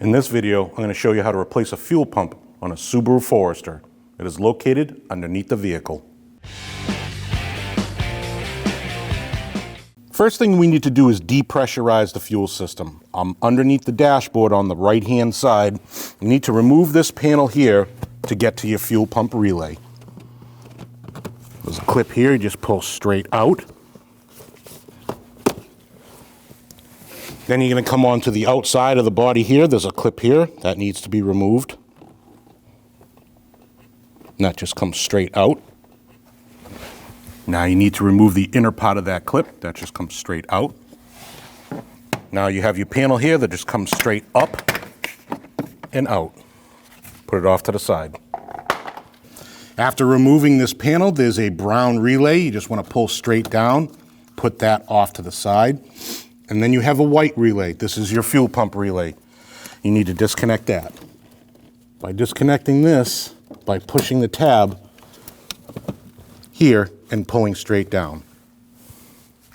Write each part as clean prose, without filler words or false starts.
In this video, I'm going to show you how to replace a fuel pump on a Subaru Forester. It is located underneath the vehicle. First thing we need to do is depressurize the fuel system. Underneath the dashboard on the right-hand side, you need to remove this panel here to get to your fuel pump relay. There's a clip here, you just pull straight out. Then you're going to come onto the outside of the body here. There's a clip here that needs to be removed. And that just comes straight out. Now you need to remove the inner part of that clip. That just comes straight out. Now you have your panel here that just comes straight up and out. Put it off to the side. After removing this panel, there's a brown relay. You just want to pull straight down, put that off to the side. And then you have a white relay. This is your fuel pump relay. You need to disconnect that. By disconnecting this, by pushing the tab here and pulling straight down.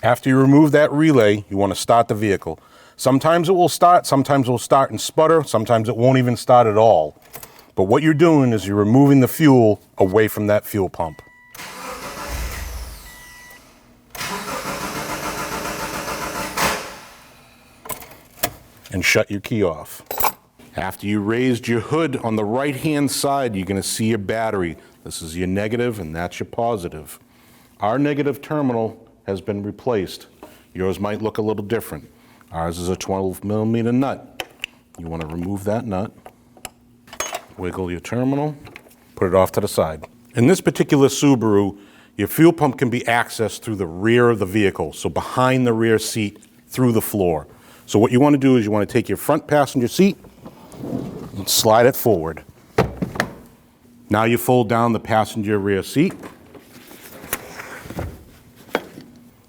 After you remove that relay, you want to start the vehicle. Sometimes it will start and sputter, sometimes it won't even start at all. But what you're doing is you're removing the fuel away from that fuel pump. And shut your key off. After you raised your hood on the right-hand side, you're going to see your battery. This is your negative and that's your positive. Our negative terminal has been replaced. Yours might look a little different. Ours is a 12mm nut. You want to remove that nut, wiggle your terminal, put it off to the side. In this particular Subaru, your fuel pump can be accessed through the rear of the vehicle, so behind the rear seat through the floor. So what you want to do is you want to take your front passenger seat and slide it forward. Now you fold down the passenger rear seat.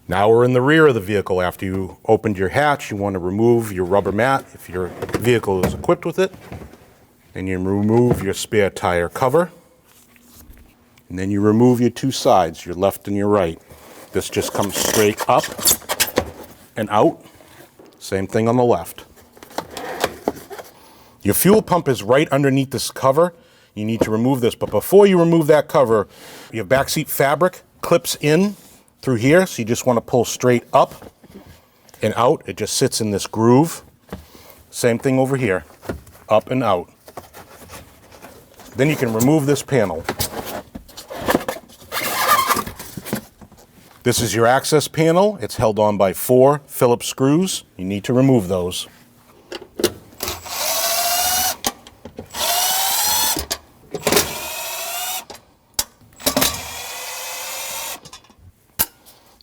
Now we're in the rear of the vehicle. After you opened your hatch, you want to remove your rubber mat if your vehicle is equipped with it. And you remove your spare tire cover. And then you remove your two sides, your left and your right. This just comes straight up and out. Same thing on the left. Your fuel pump is right underneath this cover. You need to remove this, but before you remove that cover, your backseat fabric clips in through here, so you just want to pull straight up and out. It just sits in this groove. Same thing over here, up and out. Then you can remove this panel. This is your access panel. It's held on by 4 Phillips screws. You need to remove those.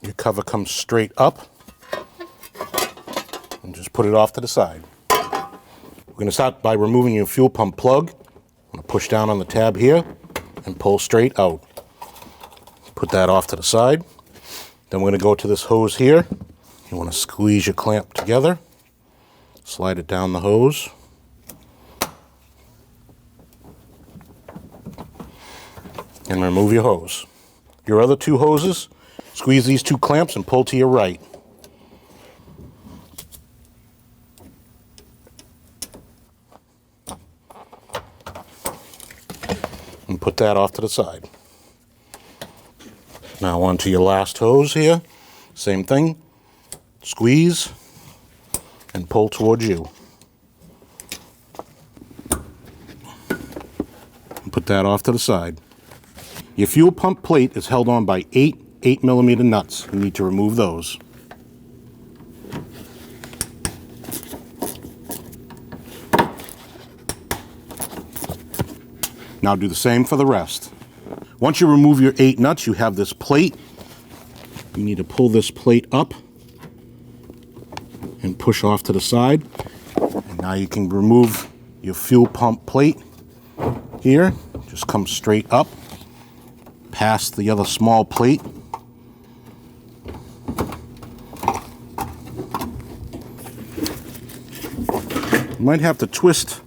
Your cover comes straight up and just put it off to the side. We're going to start by removing your fuel pump plug. I'm going to push down on the tab here and pull straight out. Put that off to the side. Then we're going to go to this hose here. You want to squeeze your clamp together, slide it down the hose. And remove your hose. Your other 2 hoses, squeeze these 2 clamps and pull to your right. And put that off to the side. Now onto your last hose here. Same thing. Squeeze and pull towards you. And put that off to the side. Your fuel pump plate is held on by 8 8mm nuts. You need to remove those. Now do the same for the rest. Once you remove your 8 nuts, you have this plate. You need to pull this plate up and push off to the side. And now you can remove your fuel pump plate here. Just come straight up, past the other small plate. You might have to twist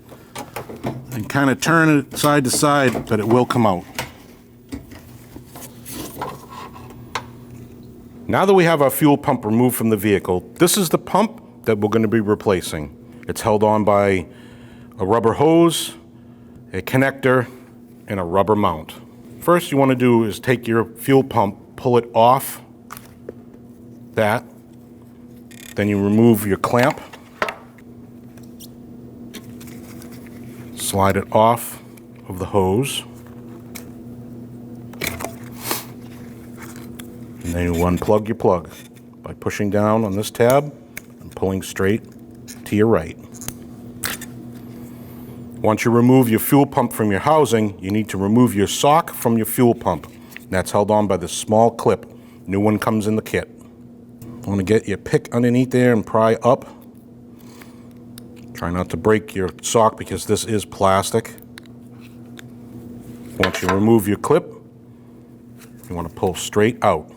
and kind of turn it side to side, but it will come out. Now that we have our fuel pump removed from the vehicle, this is the pump that we're going to be replacing. It's held on by a rubber hose, a connector, and a rubber mount. First you want to do is take your fuel pump, pull it off that, then you remove your clamp, slide it off of the hose, and then you unplug your plug by pushing down on this tab and pulling straight to your right. Once you remove your fuel pump from your housing, you need to remove your sock from your fuel pump. That's held on by this small clip. New one comes in the kit. You want to get your pick underneath there and pry up. Try not to break your sock because this is plastic. Once you remove your clip, you want to pull straight out.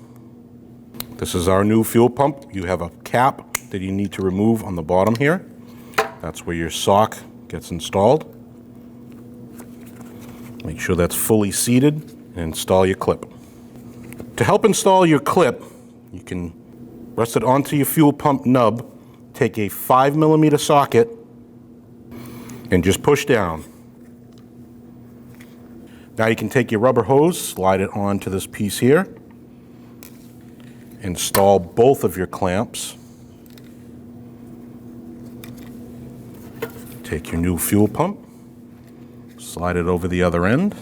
This is our new fuel pump. You have a cap that you need to remove on the bottom here. That's where your sock gets installed. Make sure that's fully seated and install your clip. To help install your clip, you can rest it onto your fuel pump nub, take a 5mm socket, and just push down. Now you can take your rubber hose, slide it onto this piece here, install both of your clamps, take your new fuel pump, slide it over the other end,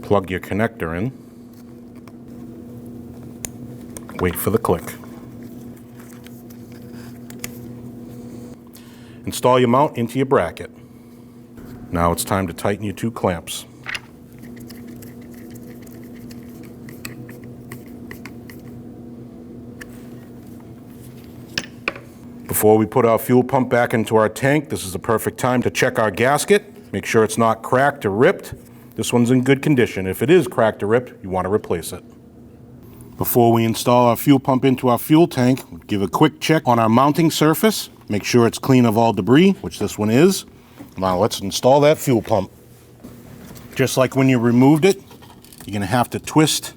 plug your connector in, wait for the click. Install your mount into your bracket. Now it's time to tighten your two clamps. Before we put our fuel pump back into our tank, this is the perfect time to check our gasket. Make sure it's not cracked or ripped. This one's in good condition. If it is cracked or ripped, you want to replace it. Before we install our fuel pump into our fuel tank, we'll give a quick check on our mounting surface. Make sure it's clean of all debris, which this one is. Now let's install that fuel pump. Just like when you removed it, you're going to have to twist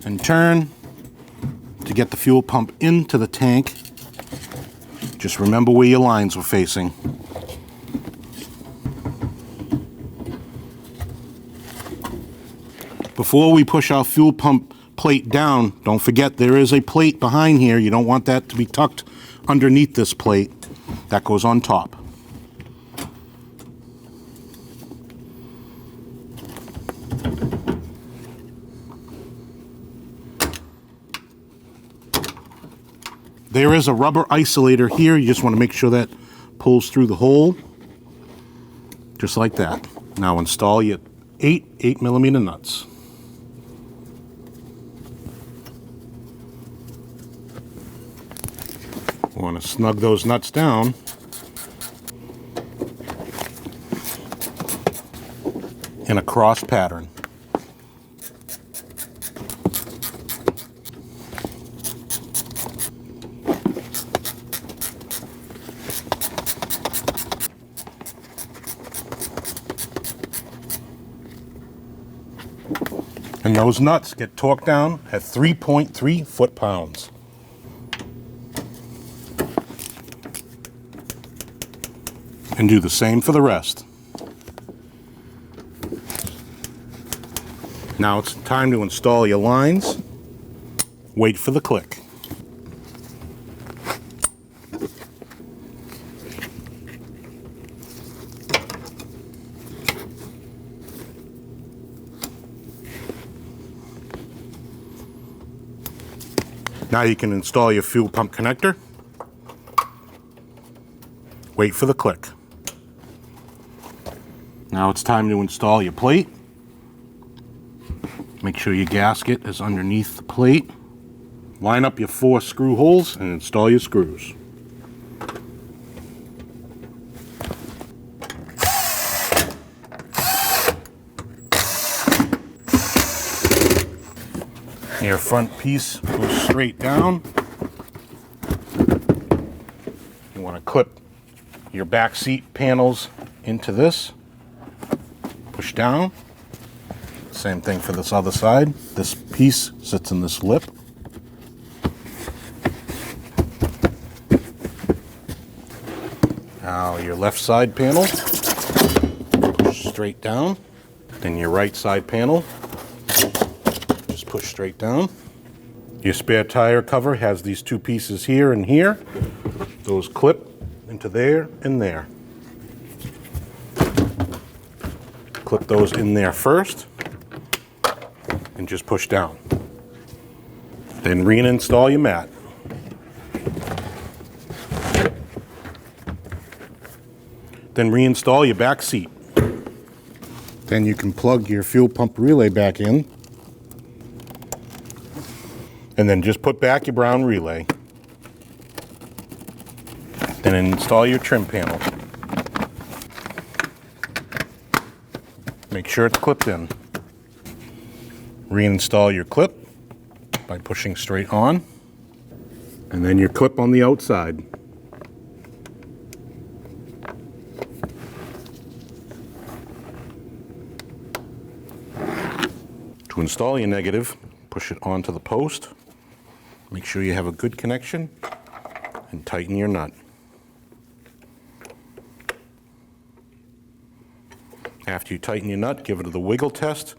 and turn to get the fuel pump into the tank. Just remember where your lines were facing. Before we push our fuel pump plate down, don't forget there is a plate behind here. You don't want that to be tucked underneath this plate. That goes on top. There is a rubber isolator here. You just want to make sure that pulls through the hole, just like that. Now install your 8mm nuts. You want to snug those nuts down. In a cross pattern. And those nuts get torqued down at 3.3 foot-pounds. And do the same for the rest. Now it's time to install your lines. Wait for the click. Now you can install your fuel pump connector. Wait for the click. Now it's time to install your plate. Make sure your gasket is underneath the plate. Line up your 4 screw holes and install your screws. Your front piece goes straight down. You want to clip your back seat panels into this. Push down. Same thing for this other side. This piece sits in this lip. Now your left side panel, push straight down. Then your right side panel, just push straight down. Your spare tire cover has these two pieces here and here. Those clip into there and there. Clip those in there first and just push down. Then reinstall your mat. Then reinstall your back seat. Then you can plug your fuel pump relay back in. And then just put back your brown relay. Then install your trim panel. Make sure it's clipped in. Reinstall your clip by pushing straight on. And then your clip on the outside. To install your negative, push it onto the post. Make sure you have a good connection and tighten your nut. After you tighten your nut, give it the wiggle test.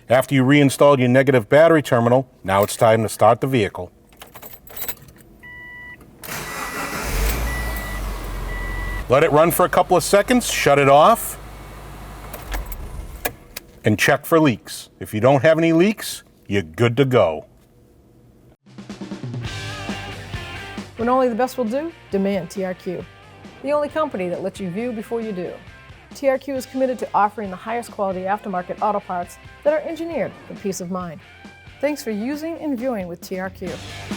After you reinstalled your negative battery terminal, now it's time to start the vehicle. Let it run for a couple of seconds, shut it off, and check for leaks. If you don't have any leaks, you're good to go. When only the best will do, demand TRQ. The only company that lets you view before you do. TRQ is committed to offering the highest quality aftermarket auto parts that are engineered for peace of mind. Thanks for using and viewing with TRQ.